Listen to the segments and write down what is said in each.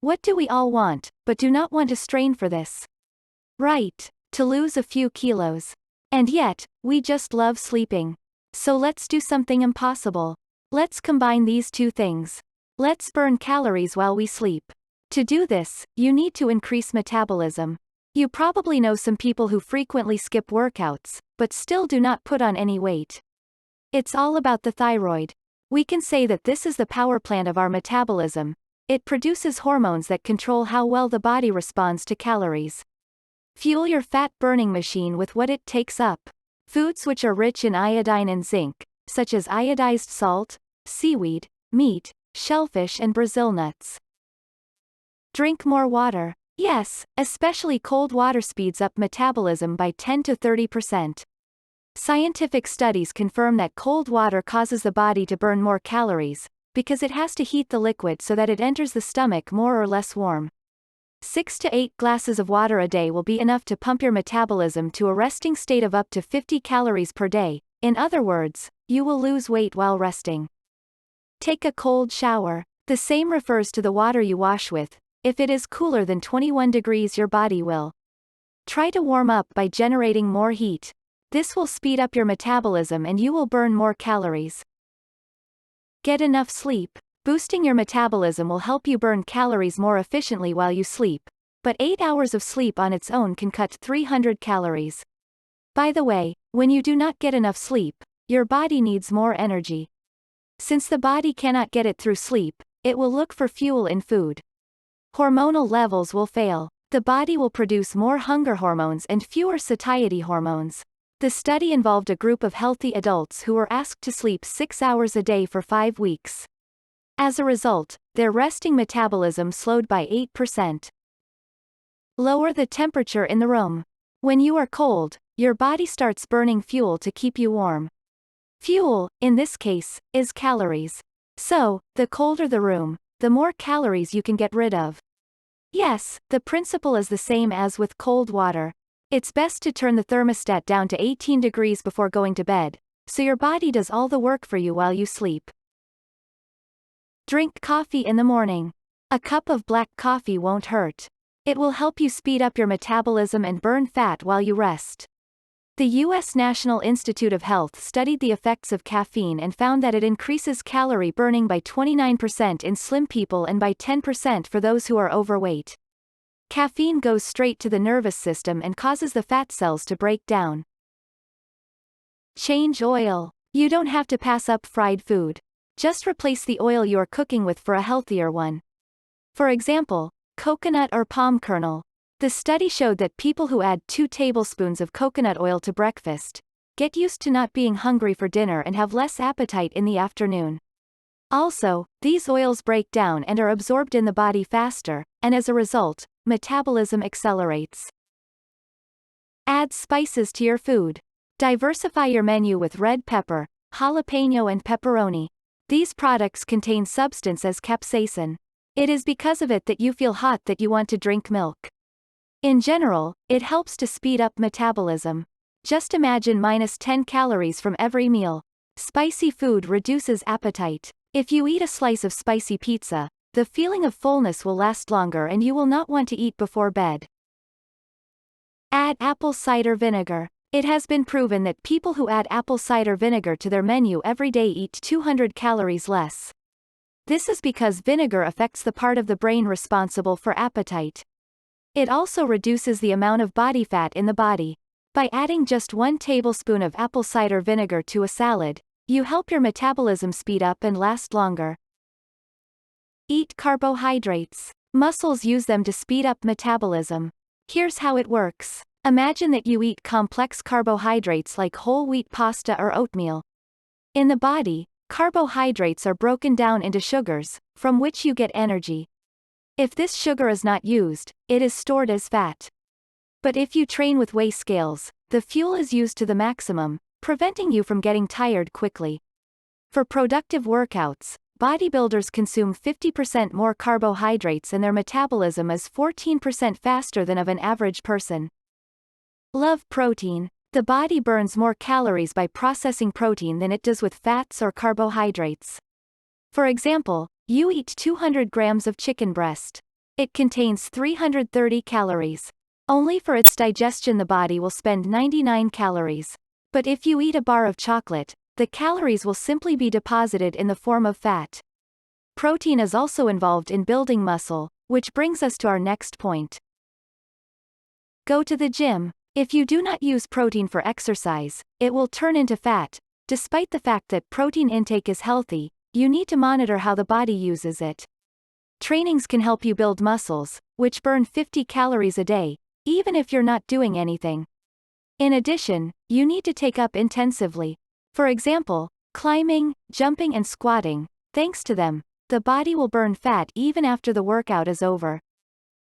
What do we all want, but do not want to strain for this? Right, to lose a few kilos. And yet, we just love sleeping. So let's do something impossible. Let's combine these two things. Let's burn calories while we sleep. To do this, you need to increase metabolism. You probably know some people who frequently skip workouts, but still do not put on any weight. It's all about the thyroid. We can say that this is the power plant of our metabolism. It produces hormones that control how well the body responds to calories. Fuel your fat-burning machine with what it takes up. Foods which are rich in iodine and zinc, such as iodized salt, seaweed, meat, shellfish and Brazil nuts. Drink more water. Yes, especially cold water speeds up metabolism by 10 to 30%. Scientific studies confirm that cold water causes the body to burn more calories, because it has to heat the liquid so that it enters the stomach more or less warm. 6 to 8 glasses of water a day will be enough to pump your metabolism to a resting state of up to 50 calories per day. In other words, you will lose weight while resting. Take a cold shower. The same refers to the water you wash with. If it is cooler than 21 degrees, your body will try to warm up by generating more heat. This will speed up your metabolism and you will burn more calories. Get enough sleep. Boosting your metabolism will help you burn calories more efficiently while you sleep, but 8 hours of sleep on its own can cut 300 calories. By the way, when you do not get enough sleep, your body needs more energy. Since the body cannot get it through sleep, it will look for fuel in food. Hormonal levels will fail. The body will produce more hunger hormones and fewer satiety hormones. The study involved a group of healthy adults who were asked to sleep 6 hours a day for 5 weeks. As a result, their resting metabolism slowed by 8%. Lower the temperature in the room. When you are cold, your body starts burning fuel to keep you warm. Fuel, in this case, is calories. So, the colder the room, the more calories you can get rid of. Yes, the principle is the same as with cold water. It's best to turn the thermostat down to 18 degrees before going to bed, so your body does all the work for you while you sleep. Drink coffee in the morning. A cup of black coffee won't hurt. It will help you speed up your metabolism and burn fat while you rest. The U.S. National Institute of Health studied the effects of caffeine and found that it increases calorie burning by 29% in slim people and by 10% for those who are overweight. Caffeine goes straight to the nervous system and causes the fat cells to break down. Change oil. You don't have to pass up fried food. Just replace the oil you're cooking with for a healthier one. For example, coconut or palm kernel. The study showed that people who add 2 tablespoons of coconut oil to breakfast get used to not being hungry for dinner and have less appetite in the afternoon. Also, these oils break down and are absorbed in the body faster, and as a result, metabolism accelerates. Add spices to your food. Diversify your menu with red pepper, jalapeno and pepperoni. These products contain substance as capsaicin. It is because of it that you feel hot that you want to drink milk. In general, it helps to speed up metabolism. Just imagine minus 10 calories from every meal. Spicy food reduces appetite. If you eat a slice of spicy pizza, the feeling of fullness will last longer and you will not want to eat before bed. Add apple cider vinegar. It has been proven that people who add apple cider vinegar to their menu every day eat 200 calories less. This is because vinegar affects the part of the brain responsible for appetite. It also reduces the amount of body fat in the body. By adding just 1 tablespoon of apple cider vinegar to a salad, you help your metabolism speed up and last longer. Eat carbohydrates. Muscles use them to speed up metabolism. Here's how it works. Imagine that you eat complex carbohydrates like whole wheat pasta or oatmeal. In the body, carbohydrates are broken down into sugars, from which you get energy. If this sugar is not used, it is stored as fat. But if you train with weigh scales, the fuel is used to the maximum, preventing you from getting tired quickly. For productive workouts, bodybuilders consume 50% more carbohydrates and their metabolism is 14% faster than of an average person. Love protein. The body burns more calories by processing protein than it does with fats or carbohydrates. For example, you eat 200 grams of chicken breast. It contains 330 calories. Only for its digestion the body will spend 99 calories. But if you eat a bar of chocolate, the calories will simply be deposited in the form of fat. Protein is also involved in building muscle, which brings us to our next point. Go to the gym. If you do not use protein for exercise, it will turn into fat. Despite the fact that protein intake is healthy, you need to monitor how the body uses it. Trainings can help you build muscles, which burn 50 calories a day, even if you're not doing anything. In addition, you need to take up intensively. For example, climbing, jumping and squatting. Thanks to them, the body will burn fat even after the workout is over.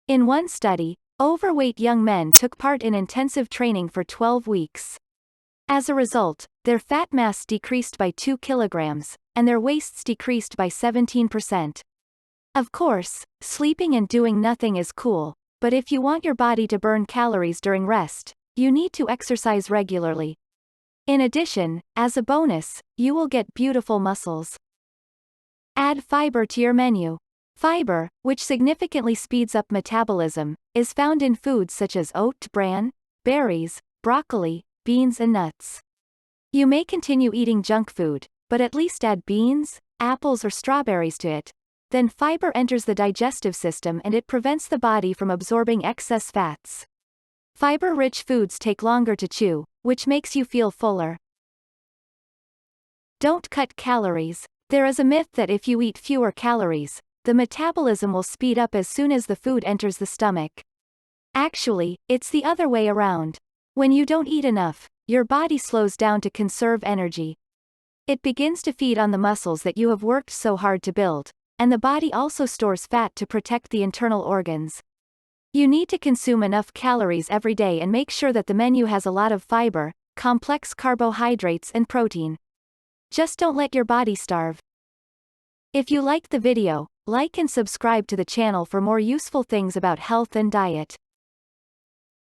In one study, overweight young men took part in intensive training for 12 weeks. As a result, their fat mass decreased by 2 kilograms, and their waists decreased by 17%. Of course, sleeping and doing nothing is cool, but if you want your body to burn calories during rest, you need to exercise regularly. In addition, as a bonus, you will get beautiful muscles. Add fiber to your menu. Fiber, which significantly speeds up metabolism, is found in foods such as oat bran, berries, broccoli, beans and nuts. You may continue eating junk food, but at least add beans, apples or strawberries to it. Then fiber enters the digestive system and it prevents the body from absorbing excess fats. Fiber-rich foods take longer to chew, which makes you feel fuller. Don't cut calories. There is a myth that if you eat fewer calories, the metabolism will speed up as soon as the food enters the stomach. Actually, it's the other way around. When you don't eat enough, your body slows down to conserve energy. It begins to feed on the muscles that you have worked so hard to build, and the body also stores fat to protect the internal organs. You need to consume enough calories every day and make sure that the menu has a lot of fiber, complex carbohydrates and protein. Just don't let your body starve. If you liked the video, like and subscribe to the channel for more useful things about health and diet.